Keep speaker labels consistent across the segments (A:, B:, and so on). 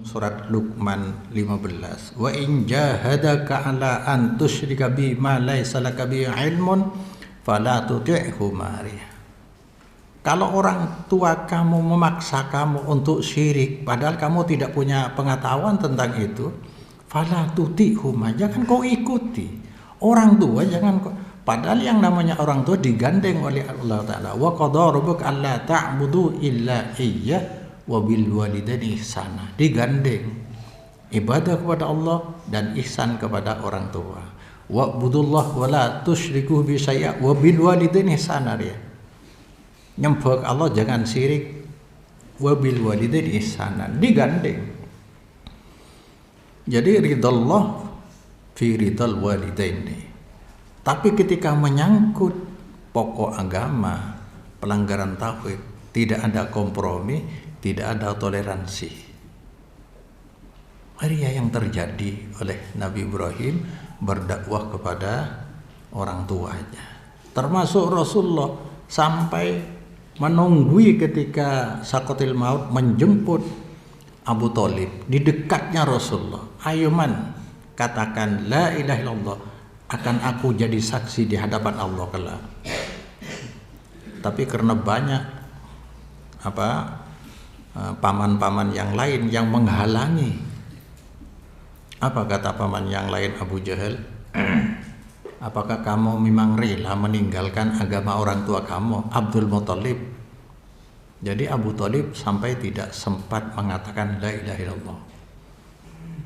A: Surat Luqman 15. Wa in jahadaka ala an tusyrika bi ma laysa laka bi ilmun fala tuti'huma. Kalau orang tua kamu memaksa kamu untuk syirik padahal kamu tidak punya pengetahuan tentang itu, fala tuti'huma, jangan kau ikuti. Orang tua jangan kau, padahal yang namanya orang tua digandeng oleh Allah Ta'ala. Wa qadha rabbuka alla ta'budu illa iyyah wa bil walidaini ihsana, digandeng ibadah kepada Allah dan ihsan kepada orang tua. Wa budullah wa la tusyriku bi syai'a wa bil walidaini ihsana, dia nyembah Allah jangan syirik, wa bil walidaini ihsana, digandeng. Jadi ridallah fi ridal walidaini. Tapi ketika menyangkut pokok agama, pelanggaran tauhid, tidak ada kompromi, tidak ada toleransi. Hari yang terjadi oleh Nabi Ibrahim berdakwah kepada orang tuanya, termasuk Rasulullah, sampai menunggui ketika sakratul maut menjemput Abu Thalib di dekatnya Rasulullah. Ayo man, katakan la ilaha illallah, akan aku jadi saksi di hadapan Allah kelak. Tapi karena banyak paman-paman yang lain yang menghalangi. Apa kata paman yang lain? Abu Jahal, apakah kamu memang rela meninggalkan agama orang tua kamu, Abdul Muthalib? Jadi Abu Thalib sampai tidak sempat mengatakan la ilaha illallah.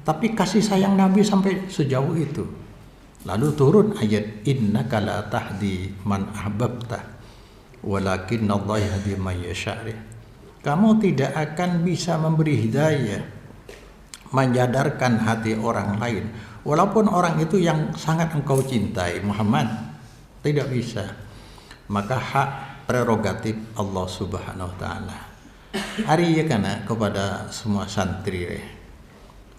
A: Tapi kasih sayang Nabi sampai sejauh itu. Lalu turun ayat innaka la tahdi man ahbabta walakinnallaha yahdi man yasha'. Kamu tidak akan bisa memberi hidayah, menyadarkan hati orang lain, walaupun orang itu yang sangat engkau cintai, Muhammad, tidak bisa. Maka hak prerogatif Allah Subhanahu wa Ta'ala. Hari ya karena kepada semua santri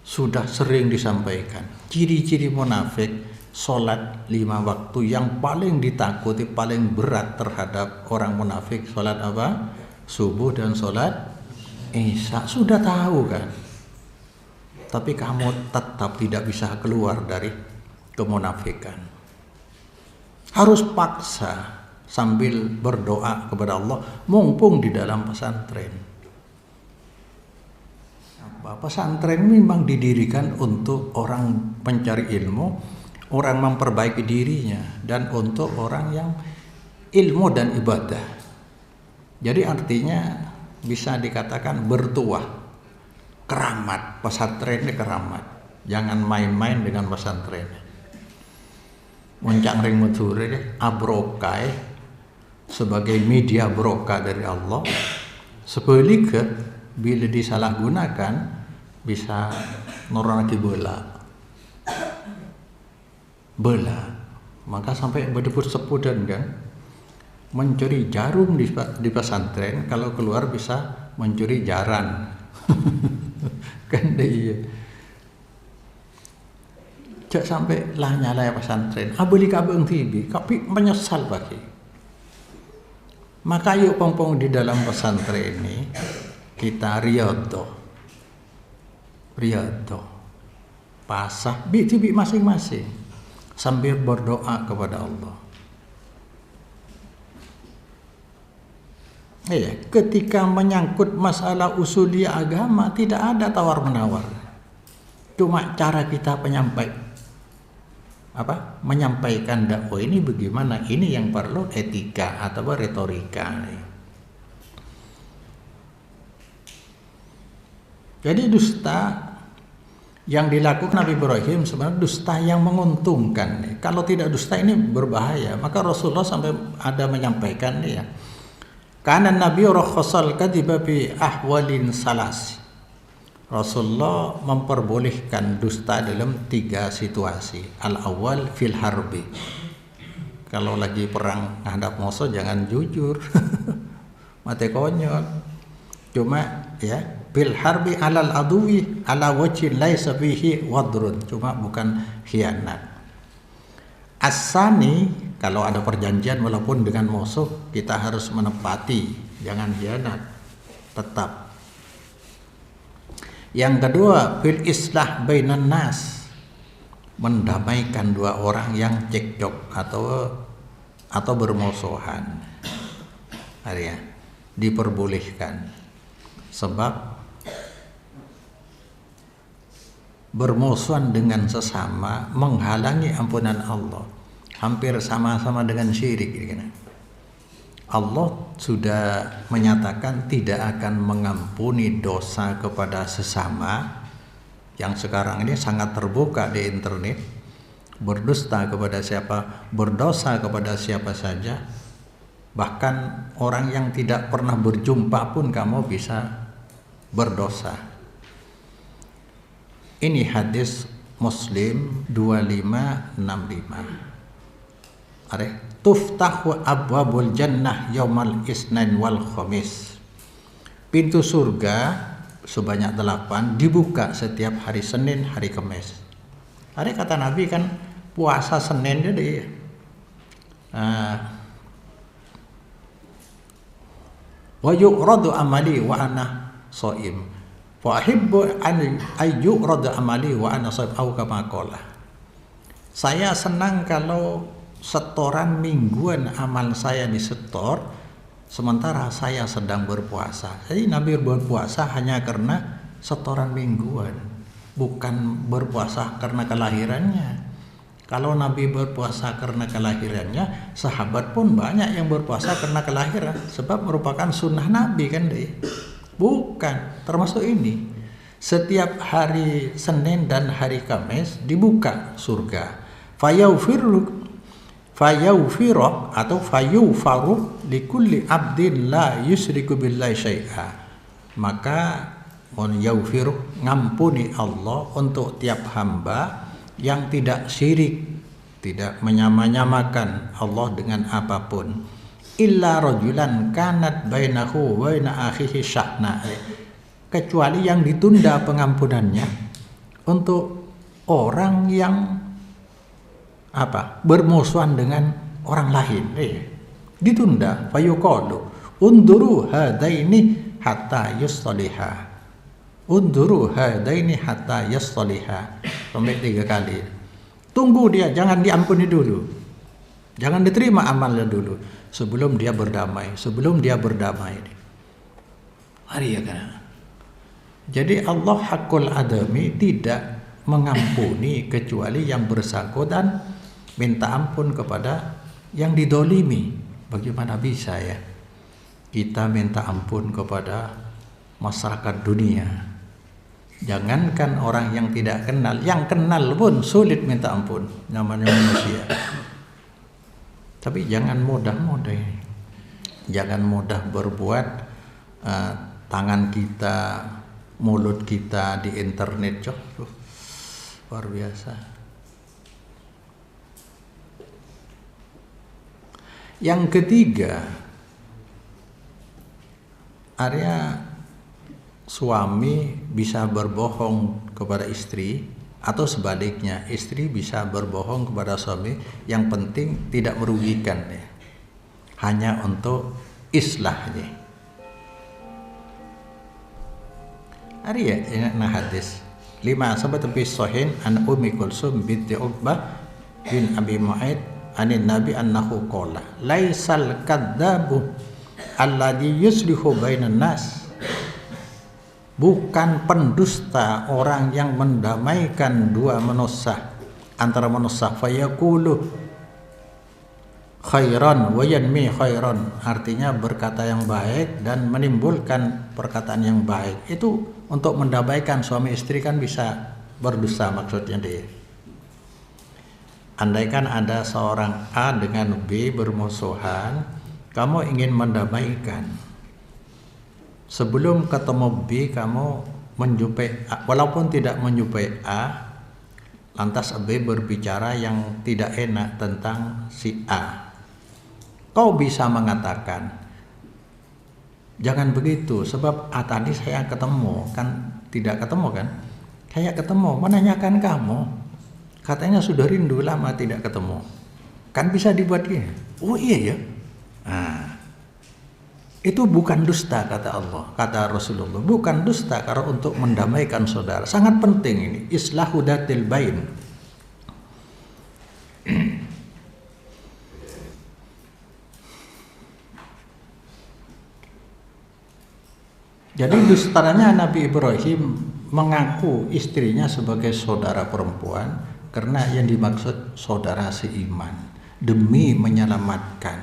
A: sudah sering disampaikan ciri-ciri munafik. Sholat 5 waktu yang paling ditakuti, paling berat terhadap orang munafik, sholat apa? Subuh dan sholat isya. Sudah tahu kan, tapi kamu tetap tidak bisa keluar dari kemunafikan. Harus paksa sambil berdoa kepada Allah, mumpung di dalam pesantren. Pesantren memang didirikan untuk orang mencari ilmu, orang memperbaiki dirinya, dan untuk orang yang ilmu dan ibadah. Jadi artinya bisa dikatakan bertuah, keramat. Pesantren ini keramat, jangan main-main dengan pesantren. Moncang ring mudhure abrokai sebagai media berkah dari Allah. Sebaliknya bila disalahgunakan bisa noraki bela. Maka sampai berdebut sepudan kan, mencuri jarum di pesantren, kalau keluar bisa mencuri jaran. Kan iya. Jak sampai lah nyala pesantren, abeli kabeng tibi, tapi menyesal bagi. Maka yuk pong di dalam pesantren ini kita riyadhah, pasah tibi masing-masing sambil berdoa kepada Allah. Ketika menyangkut masalah usuliyah agama tidak ada tawar-menawar. Cuma cara kita menyampaikan dakwah ini bagaimana, ini yang perlu etika atau retorika. Jadi dusta yang dilakukan Nabi Ibrahim sebenarnya dusta yang menguntungkan. Kalau tidak dusta ini berbahaya. Maka Rasulullah sampai ada menyampaikan karena Nabi rakhasal kadhiba bi ahwalin salas. Rasulullah memperbolehkan dusta dalam 3 situasi. Al-awwal fil harbi. Kalau lagi perang ngadap musuh jangan jujur. Mate konyol. Cuma bil harbi alal aduwi ala wajhin laisa fihi wadrun. Cuma bukan khianat. Asani, kalau ada perjanjian walaupun dengan musuh kita harus menepati, jangan khianat, tetap. Yang kedua, fil islah bainan nas, mendamaikan dua orang yang cekcok atau bermusuhan. Ya, diperbolehkan. Sebab bermusuhan dengan sesama menghalangi ampunan Allah, hampir sama-sama dengan syirik. Allah sudah menyatakan tidak akan mengampuni dosa kepada sesama, yang sekarang ini sangat terbuka di internet. Berdusta kepada siapa, berdosa kepada siapa saja, bahkan orang yang tidak pernah berjumpa pun kamu bisa berdosa. Ini hadis Muslim 2565. Tuftahu abwabul jannah yaumal isnain wal khamis. Pintu surga sebanyak 8 dibuka setiap hari Senin, hari Kamis. Hari kata Nabi kan puasa Senin jadi wa yu'radu amali wa ana shaim. Fa uhibbu an yu'radu amali wa ana shaim au kama qala. Saya senang kalau setoran mingguan amal saya disetor sementara saya sedang berpuasa. Jadi Nabi berpuasa hanya karena setoran mingguan, bukan berpuasa karena kelahirannya. Kalau Nabi berpuasa karena kelahirannya, sahabat pun banyak yang berpuasa karena kelahiran, sebab merupakan sunnah Nabi kan deh. Bukan, termasuk ini. Setiap hari Senin dan hari Kamis dibuka surga. Fayawfiru atau fayufaru likulli abdin la yusriku billahi syai'a. Maka yawfiru, ngampuni Allah untuk tiap hamba yang tidak syirik, tidak menyamakan Allah dengan apapun. Illa rajulan kanat bainahu wa baina akhihi syahna, kecuali yang ditunda pengampunannya untuk orang yang bermusuhan dengan orang lain, ditunda. Fayuqalu unduru hadaini hatta yustaliha, unduru hadaini hatta yustaliha, sampai 3 kali. Tunggu dia, jangan diampuni dulu, jangan diterima amalnya dulu sebelum dia berdamai, ya kan? Jadi Allah hakul adami tidak mengampuni kecuali yang bersangkutan minta ampun kepada yang didolimi. Bagaimana bisa ya kita minta ampun kepada masyarakat dunia? Jangankan orang yang tidak kenal, yang kenal pun sulit minta ampun, namanya manusia. Tapi jangan mudah-mudah, jangan mudah berbuat tangan kita, mulut kita di internet, luar biasa. Yang ketiga, area suami bisa berbohong kepada istri atau sebaliknya, istri bisa berbohong kepada suami, yang penting tidak merugikan ya, hanya untuk islahnya. Area ini hadis 5 sahabat fi sahih an Ummi Kulsum binti Uqbah bin Abi Mu'aid anin Nabi annahu qala laisal kadzabu alladhi yuslihu bainan nas. Bukan pendusta orang yang mendamaikan dua manusia, antara manusia, fayaqulu khairan wa yanmi khairan, artinya berkata yang baik dan menimbulkan perkataan yang baik. Itu untuk mendamaikan suami istri kan bisa berdusta maksudnya dia. Andaikan ada seorang A dengan B bermusuhan, kamu ingin mendamaikan. Sebelum ketemu B, kamu menjumpai A, walaupun tidak menjumpai A, lantas B berbicara yang tidak enak tentang si A. Kau bisa mengatakan, jangan begitu, sebab A tadi saya ketemu, kan tidak ketemu kan? Saya ketemu, menanyakan kamu. Katanya sudah rindu lama tidak ketemu. Kan bisa dibuat gini. Oh iya ya. Nah, Itu bukan dusta, kata Allah, kata Rasulullah. Bukan dusta karena untuk mendamaikan saudara. Sangat penting ini. Islahu datil bain. Jadi dustanya Nabi Ibrahim mengaku istrinya sebagai saudara perempuan karena yang dimaksud saudara seiman. Demi menyelamatkan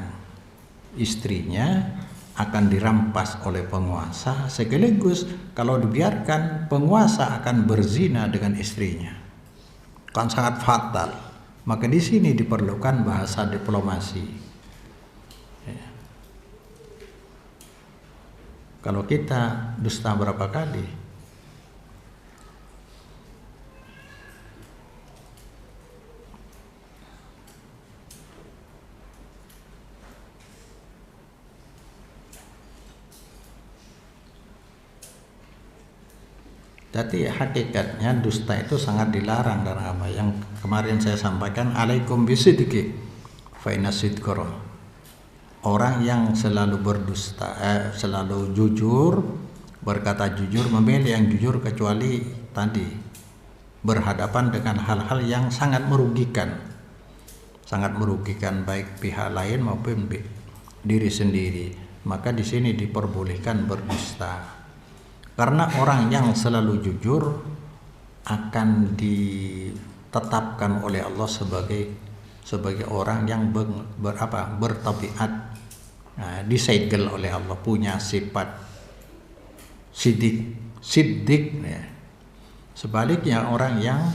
A: istrinya akan dirampas oleh penguasa, sekaligus kalau dibiarkan penguasa akan berzina dengan istrinya, kan sangat fatal. Maka di sini diperlukan bahasa diplomasi. Ya. Kalau kita dusta berapa kali? Jadi hakikatnya dusta itu sangat dilarang dalam agama. Yang kemarin saya sampaikan, alaikum bisidqi fa inna sidqa. Orang yang selalu berdusta, selalu jujur, berkata jujur, memilih yang jujur kecuali tadi berhadapan dengan hal-hal yang sangat merugikan baik pihak lain maupun diri sendiri. Maka di sini diperbolehkan berdusta. Karena orang yang selalu jujur akan ditetapkan oleh Allah sebagai orang yang bertabiat, disegel oleh Allah, punya sifat siddiq ya. Sebaliknya orang yang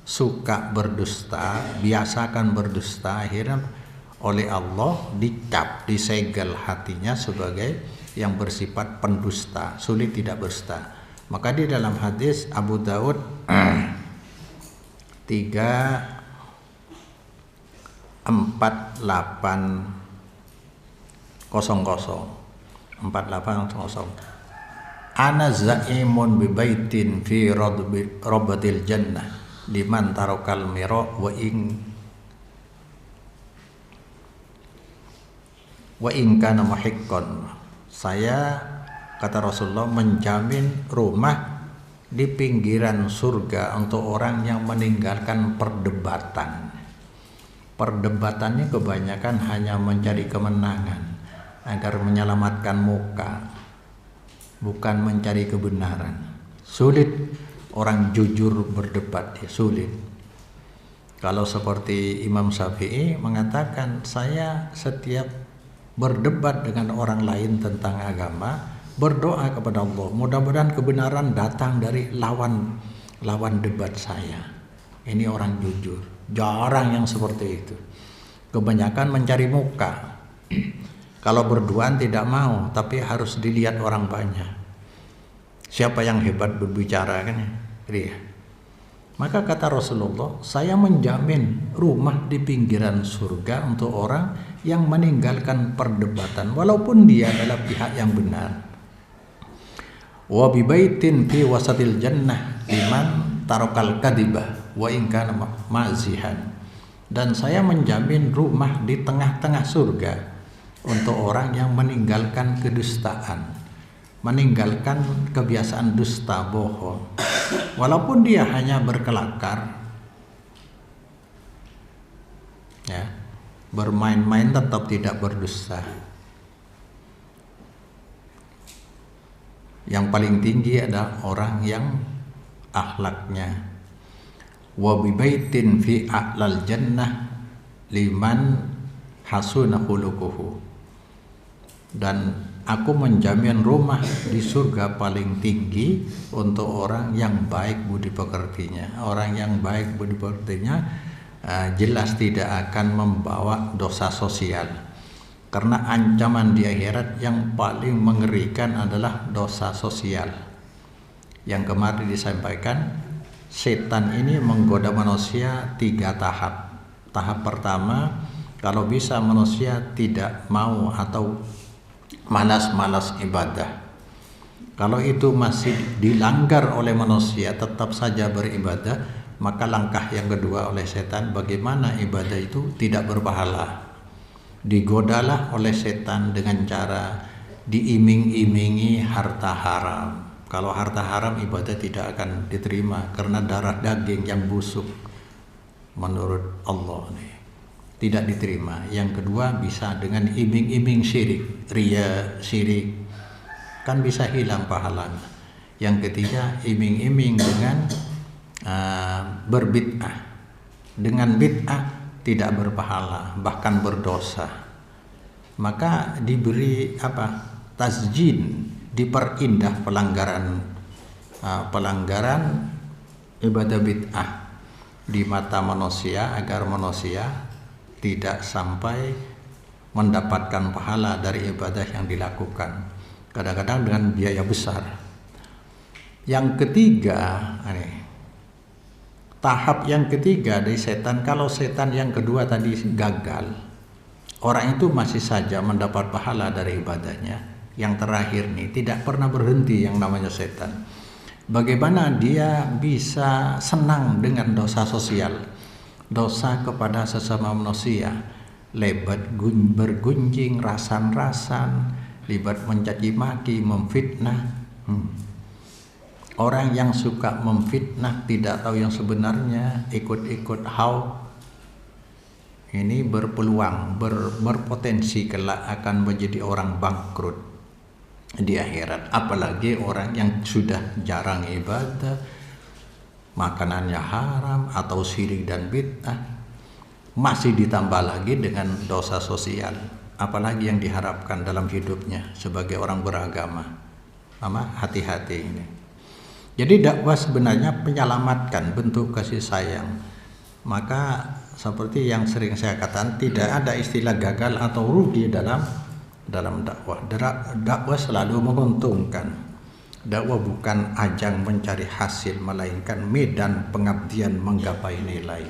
A: suka berdusta, biasakan berdusta, akhirnya oleh Allah disegel hatinya sebagai yang bersifat pendusta, sulit tidak berdusta. Maka di dalam hadis Abu Daud 4800 ana za'imun bi baitin fi rabbatil jannah liman tarakal mira wa in kana muhiqqan. Saya, kata Rasulullah, menjamin rumah di pinggiran surga untuk orang yang meninggalkan perdebatan. Perdebatannya kebanyakan hanya mencari kemenangan agar menyelamatkan muka, bukan mencari kebenaran. Sulit orang jujur berdebat, ya sulit. Kalau seperti Imam Syafi'i mengatakan, saya setiap berdebat dengan orang lain tentang agama, berdoa kepada Allah, mudah-mudahan kebenaran datang dari lawan debat saya. Ini orang jujur. Jarang yang seperti itu. Kebanyakan mencari muka. Kalau berduaan tidak mau, tapi harus dilihat orang banyak. Siapa yang hebat berbicara kan? Dia. Maka kata Rasulullah, saya menjamin rumah di pinggiran surga untuk orang yang meninggalkan perdebatan walaupun dia adalah pihak yang benar. Wa bi baitin fi wasatil jannah liman tarakal kadibah wa in kana mazihan. Dan saya menjamin rumah di tengah-tengah surga untuk orang yang meninggalkan kedustaan, meninggalkan kebiasaan dusta, bohong, walaupun dia hanya berkelakar, ya, bermain-main tetap tidak berdusta. Yang paling tinggi adalah orang yang akhlaknya. Wa bi baitin fi a'lal jannah liman hasuna khuluquhu. Dan aku menjamin rumah di surga paling tinggi untuk orang yang baik budi pekertinya. Orang yang baik budi pekertinya jelas tidak akan membawa dosa sosial. Karena ancaman di akhirat yang paling mengerikan adalah dosa sosial. Yang kemarin disampaikan, setan ini menggoda manusia 3 tahap. Tahap pertama, kalau bisa manusia tidak mau atau malas-malas ibadah. Kalau itu masih dilanggar oleh manusia, tetap saja beribadah, maka langkah yang kedua oleh setan, bagaimana ibadah itu tidak berpahala. Digodalah oleh setan dengan cara diiming-imingi harta haram. Kalau harta haram ibadah tidak akan diterima karena darah daging yang busuk menurut Allah nih, tidak diterima. Yang kedua bisa dengan iming-iming syirik, riya, syirik, kan bisa hilang pahalanya. Yang ketiga iming-iming dengan berbid'ah. Dengan bid'ah tidak berpahala, bahkan berdosa. Maka diberi tasjin, diperindah pelanggaran ibadah bid'ah di mata manusia agar manusia tidak sampai mendapatkan pahala dari ibadah yang dilakukan, kadang-kadang dengan biaya besar. Yang ketiga, tahap yang ketiga dari setan, kalau setan yang kedua tadi gagal, orang itu masih saja mendapat pahala dari ibadahnya. Yang terakhir nih tidak pernah berhenti yang namanya setan. Bagaimana dia bisa senang dengan dosa sosial, dosa kepada sesama manusia, lebat bergunjing, rasan-rasan, libat mencaci maki, memfitnah. Orang yang suka memfitnah, tidak tahu yang sebenarnya, ikut-ikut hawa, ini berpeluang, berpotensi kelak akan menjadi orang bangkrut di akhirat. Apalagi orang yang sudah jarang ibadah, makanannya haram atau syirik dan bid'ah, masih ditambah lagi dengan dosa sosial. Apalagi yang diharapkan dalam hidupnya sebagai orang beragama. Hati-hati ini. Jadi dakwah sebenarnya menyelamatkan, bentuk kasih sayang. Maka seperti yang sering saya katakan, tidak ada istilah gagal atau rugi dalam dakwah. Dakwah selalu menguntungkan. Dakwah bukan ajang mencari hasil, melainkan medan pengabdian menggapai nilai.